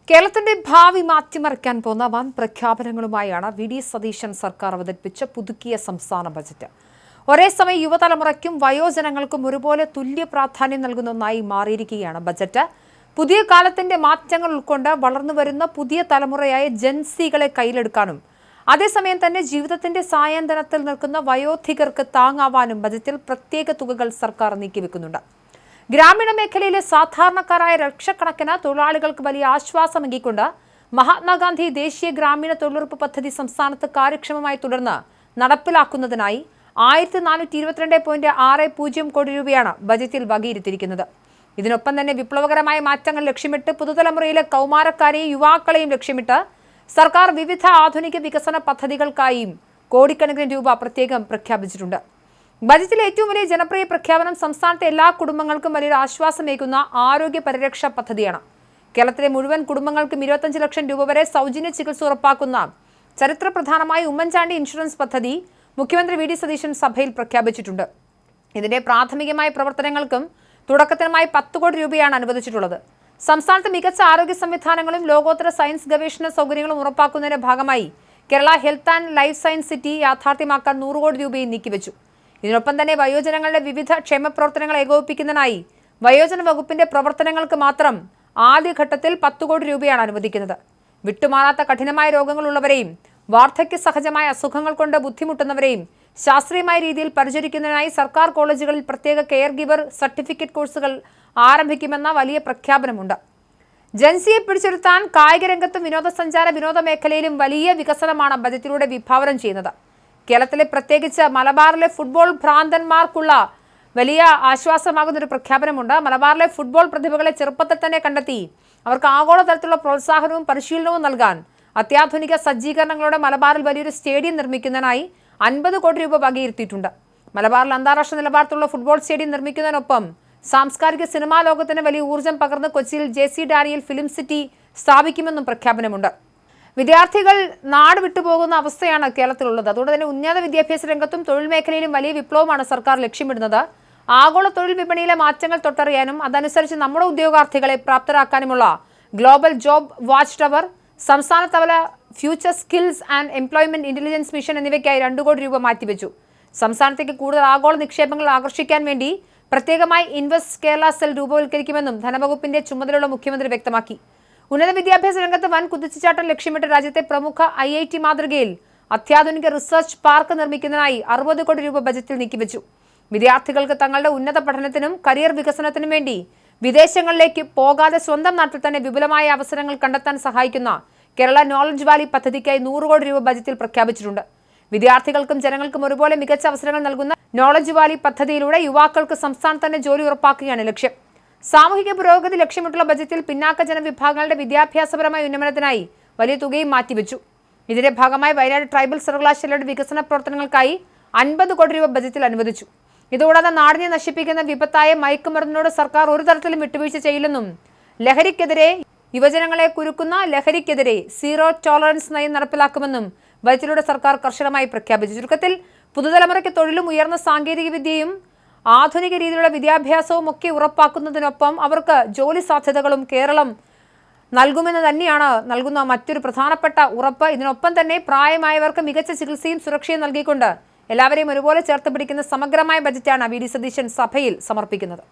കേരളത്തിന്റെ ഭാവി മാറ്റിമറിക്കാൻ പോകുന്ന വൻ പ്രഖ്യാപനങ്ങളുമായാണ് വി.ഡി. സതീശൻ സർക്കാർ അവതരിപ്പിച്ച പുതുക്കിയ സംസ്ഥാന ബജറ്റ്. ഒരേ സമയം യുവതലമുറയ്ക്കും വയോജനങ്ങൾക്കും ഒരുപോലെ തുല്യ പ്രാധാന്യം നൽകുന്ന ഒന്നായി മാറിയിരിക്കുകയാണ് ബജറ്റ്. പുതിയ കാലത്തിന്റെ മാറ്റങ്ങൾ ഉൾക്കൊണ്ട് വളർന്നുവരുന്ന പുതിയ തലമുറയായ ജൻസികളെ കയ്യിലെടുക്കാനും അതേസമയം തന്നെ ജീവിതത്തിന്റെ സായാന്തനത്തിൽ നിൽക്കുന്ന വയോധികർക്ക് താങ്ങാവാനും ബജറ്റിൽ പ്രത്യേക തുകകൾ സർക്കാർ നീക്കിവെക്കുന്നുണ്ട്. ഗ്രാമീണ മേഖലയിലെ സാധാരണക്കാരായ ലക്ഷക്കണക്കിന് തൊഴിലാളികൾക്ക് വലിയ ആശ്വാസമേകിക്കൊണ്ട് മഹാത്മാഗാന്ധി ദേശീയ ഗ്രാമീണ തൊഴിലുറപ്പ് പദ്ധതി സംസ്ഥാനത്ത് കാര്യക്ഷമമായി തുടർന്ന് നടപ്പിലാക്കുന്നതിനായി 1422.60 കോടി രൂപയാണ് ബജറ്റിൽ വകയിരുത്തിയിരിക്കുന്നത്. ഇതിനൊപ്പം തന്നെ വിപ്ലവകരമായ മാറ്റങ്ങൾ ലക്ഷ്യമിട്ട് പുതുതലമുറയിലെ കൗമാരക്കാരെയും യുവാക്കളെയും ലക്ഷ്യമിട്ട് സർക്കാർ വിവിധ ആധുനിക വികസന പദ്ധതികൾക്കായും കോടിക്കണക്കിന് രൂപ പ്രത്യേകം പ്രഖ്യാപിച്ചിട്ടുണ്ട്. ബജറ്റിലെ ഏറ്റവും വലിയ ജനപ്രിയ പ്രഖ്യാപനം സംസ്ഥാനത്തെ എല്ലാ കുടുംബങ്ങൾക്കും വലിയൊരു ആശ്വാസമേകുന്ന ആരോഗ്യ പരിരക്ഷാ പദ്ധതിയാണ്. കേരളത്തിലെ മുഴുവൻ കുടുംബങ്ങൾക്കും 25 ലക്ഷം രൂപ വരെ സൗജന്യ ചികിത്സ ഉറപ്പാക്കുന്ന ചരിത്രപ്രധാനമായ ഉമ്മൻചാണ്ടി ഇൻഷുറൻസ് പദ്ധതി മുഖ്യമന്ത്രി വി.ഡി. സതീശൻ സഭയിൽ പ്രഖ്യാപിച്ചിട്ടുണ്ട്. ഇതിന്റെ പ്രാഥമികമായ പ്രവർത്തനങ്ങൾക്കും തുടക്കത്തിനുമായി 10 കോടി രൂപയാണ് അനുവദിച്ചിട്ടുള്ളത്. സംസ്ഥാനത്ത് മികച്ച ആരോഗ്യ സംവിധാനങ്ങളും ലോകോത്തര സയൻസ് ഗവേഷണ സൗകര്യങ്ങളും ഉറപ്പാക്കുന്നതിന്റെ ഭാഗമായി Kerala health and life science city യാഥാർത്ഥ്യമാക്കാൻ 100 കോടി രൂപയും നീക്കിവെച്ചു. ഇതിനൊപ്പം തന്നെ വയോജനങ്ങളുടെ വിവിധ ക്ഷേമ പ്രവർത്തനങ്ങൾ ഏകോപിപ്പിക്കുന്നതിനായി വയോജന വകുപ്പിന്റെ പ്രവർത്തനങ്ങൾക്ക് മാത്രം ആദ്യഘട്ടത്തിൽ 10 കോടി രൂപയാണ് അനുവദിക്കുന്നത്. വിട്ടുമാറാത്ത കഠിനമായ രോഗങ്ങളുള്ളവരെയും വാർദ്ധക്യ സഹജമായ അസുഖങ്ങൾ കൊണ്ട് ബുദ്ധിമുട്ടുന്നവരെയും ശാസ്ത്രീയമായ രീതിയിൽ പരിചരിക്കുന്നതിനായി സർക്കാർ കോളേജുകളിൽ പ്രത്യേക കെയർ ഗിവർ സർട്ടിഫിക്കറ്റ് കോഴ്സുകൾ ആരംഭിക്കുമെന്ന വലിയ പ്രഖ്യാപനമുണ്ട്. ജൻസിയെ പിടിച്ചെടുത്താൻ കായിക രംഗത്തും വിനോദസഞ്ചാര വിനോദ മേഖലയിലും വലിയ വികസനമാണ് ബജറ്റിലൂടെ വിഭാവനം ചെയ്യുന്നത്. കേരളത്തിലെ പ്രത്യേകിച്ച് മലബാറിലെ ഫുട്ബോൾ ഭ്രാന്തന്മാർക്കുള്ള വലിയ ആശ്വാസമാകുന്ന ഒരു പ്രഖ്യാപനമുണ്ട്. മലബാറിലെ ഫുട്ബോൾ പ്രതിഭകളെ ചെറുപ്പത്തിൽ തന്നെ കണ്ടെത്തി അവർക്ക് ആഗോളതലത്തിലുള്ള പ്രോത്സാഹനവും പരിശീലനവും നൽകാൻ അത്യാധുനിക സജ്ജീകരണങ്ങളോടെ മലബാറിൽ വലിയൊരു സ്റ്റേഡിയം നിർമ്മിക്കുന്നതിനായി 50 കോടി രൂപ വകയിരുത്തിയിട്ടുണ്ട്. മലബാറിൽ അന്താരാഷ്ട്ര നിലവാരത്തിലുള്ള ഫുട്ബോൾ സ്റ്റേഡിയം നിർമ്മിക്കുന്നതിനൊപ്പം സാംസ്കാരിക സിനിമാ ലോകത്തിന് വലിയ ഊർജ്ജം പകർന്ന് കൊച്ചിയിൽ JC ഡാനിയൽ ഫിലിം സിറ്റി സ്ഥാപിക്കുമെന്നും പ്രഖ്യാപനമുണ്ട്. വിദ്യാർത്ഥികൾ നാട് വിട്ടുപോകുന്ന അവസ്ഥയാണ് കേരളത്തിലുള്ളത്. അതുകൊണ്ട് തന്നെ ഉന്നത വിദ്യാഭ്യാസ രംഗത്തും തൊഴിൽ മേഖലയിലും വലിയ വിപ്ലവമാണ് സർക്കാർ ലക്ഷ്യമിടുന്നത്. ആഗോള തൊഴിൽ വിപണിയിലെ മാറ്റങ്ങൾ തൊട്ടറിയാനും അതനുസരിച്ച് നമ്മുടെ ഉദ്യോഗാർത്ഥികളെ പ്രാപ്തരാക്കാനുമുള്ള ഗ്ലോബൽ ജോബ് വാച്ച് ടവർ, സംസ്ഥാനതല future skills and employment intelligence mission എന്നിവയ്ക്കായി 2 കോടി രൂപ മാറ്റിവെച്ചു. സംസ്ഥാനത്തേക്ക് കൂടുതൽ ആഗോള നിക്ഷേപങ്ങൾ ആകർഷിക്കാൻ വേണ്ടി പ്രത്യേകമായി ഇൻവെസ്റ്റ് കേരള സെൽ രൂപവൽക്കരിക്കുമെന്നും ധനവകുപ്പിന്റെ ചുമതലയുള്ള മുഖ്യമന്ത്രി വ്യക്തമാക്കി. ഉന്നത വിദ്യാഭ്യാസ രംഗത്ത് വൻ കുതിച്ചുചാട്ടം ലക്ഷ്യമിട്ട് രാജ്യത്തെ പ്രമുഖ IIT മാതൃകയിൽ അത്യാധുനിക റിസർച്ച് പാർക്ക് നിർമ്മിക്കുന്നതിനായി 60 കോടി രൂപ ബജറ്റിൽ നീക്കിവെച്ചു. വിദ്യാർത്ഥികൾക്ക് തങ്ങളുടെ ഉന്നത പഠനത്തിനും കരിയർ വികസനത്തിനും വേണ്ടി വിദേശങ്ങളിലേക്ക് പോകാതെ സ്വന്തം നാട്ടിൽ തന്നെ വിപുലമായ അവസരങ്ങൾ കണ്ടെത്താൻ സഹായിക്കുന്ന കേരള നോളജ് വാലി പദ്ധതിക്കായി 100 കോടി രൂപ ബജറ്റിൽ പ്രഖ്യാപിച്ചിട്ടുണ്ട്. വിദ്യാർത്ഥികൾക്കും ജനങ്ങൾക്കും ഒരുപോലെ മികച്ച അവസരങ്ങൾ നൽകുന്ന നോളജ് വാലി പദ്ധതിയിലൂടെ യുവാക്കൾക്ക് സംസ്ഥാനത്ത് തന്നെ ജോലി ഉറപ്പാക്കുകയാണ് ലക്ഷ്യം. സാമൂഹിക പുരോഗതി ലക്ഷ്യമിട്ടുള്ള ബജറ്റിൽ പിന്നാക്ക ജനവിഭാഗങ്ങളുടെ വിദ്യാഭ്യാസപരമായ ഉന്നമനത്തിനായി വലിയ തുകയും മാറ്റിവെച്ചു. ഇതിന്റെ ഭാഗമായി വയനാട് ട്രൈബൽ സർവകലാശാലയുടെ വികസന പ്രവർത്തനങ്ങൾക്കായി 50 കോടി രൂപ ബജറ്റിൽ അനുവദിച്ചു. ഇതുകൂടാതെ നാടിനെ നശിപ്പിക്കുന്ന വിപത്തായ മയക്കുമരുന്നിനോട് സർക്കാർ ഒരു തരത്തിലും വിട്ടുവീഴ്ച ചെയ്യില്ലെന്നും ലഹരിക്കെതിരെ യുവജനങ്ങളെ കുരുക്കുന്ന ലഹരിക്കെതിരെ സീറോ ടോളറൻസ് നയം നടപ്പിലാക്കുമെന്നും ബജറ്റിലൂടെ സർക്കാർ കർശനമായി പ്രഖ്യാപിച്ചു. ചുരുക്കത്തിൽ പുതുതലമുറയ്ക്ക് തൊഴിലും ഉയർന്ന സാങ്കേതിക വിദ്യയും ആധുനിക രീതിയിലുള്ള വിദ്യാഭ്യാസവും ഒക്കെ ഉറപ്പാക്കുന്നതിനൊപ്പം അവർക്ക് ജോലി സാധ്യതകളും കേരളം നൽകുമെന്ന് തന്നെയാണ് നൽകുന്ന മറ്റൊരു പ്രധാനപ്പെട്ട ഉറപ്പ്. ഇതിനൊപ്പം തന്നെ പ്രായമായവർക്ക് മികച്ച ചികിത്സയും സുരക്ഷയും നൽകിക്കൊണ്ട് എല്ലാവരെയും ഒരുപോലെ ചേർത്ത് പിടിക്കുന്ന സമഗ്രമായ ബജറ്റാണ് വി.ഡി. സതീശൻ സഭയിൽ സമർപ്പിക്കുന്നത്.